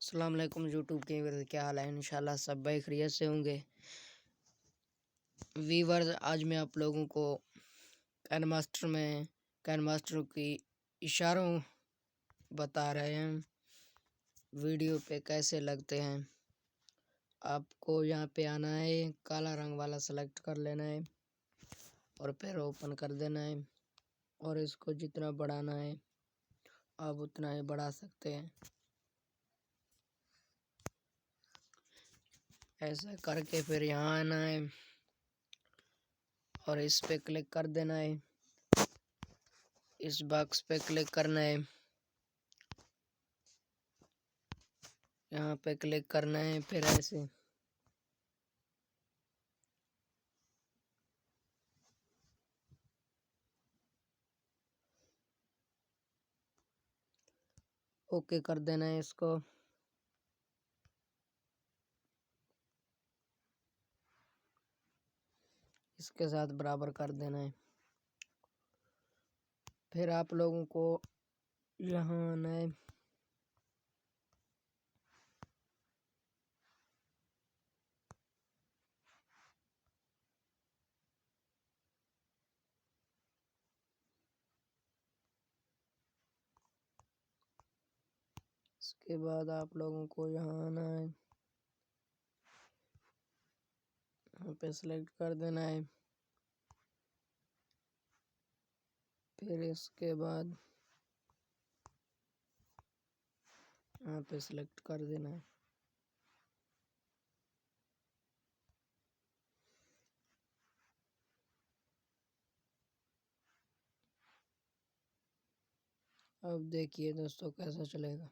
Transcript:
अस्सलाम वालेकुम यूट्यूब के व्यूअर्स, क्या हाल है। इंशाल्लाह सब भाई खैरियत से होंगे। व्यूअर्स, आज मैं आप लोगों को कैन मास्टर की इशारों बता रहे हैं, वीडियो पे कैसे लगते हैं। आपको यहाँ पे आना है, काला रंग वाला सेलेक्ट कर लेना है और फिर ओपन कर देना है और इसको जितना बढ़ाना है आप उतना ही बढ़ा सकते हैं। ऐसा करके फिर यहाँ आना है और इस पे क्लिक कर देना है, इस बॉक्स पे क्लिक करना है, यहाँ पे क्लिक करना है। फिर ऐसे ओके कर देना है, इसको इसके साथ बराबर कर देना है। फिर आप लोगों को यहाँ आना है, इसके बाद आप लोगों को यहाँ आना है, यहाँ पे सेलेक्ट कर देना है। फिर इसके बाद यहाँ पे सेलेक्ट कर देना है। अब देखिए दोस्तों कैसा चलेगा।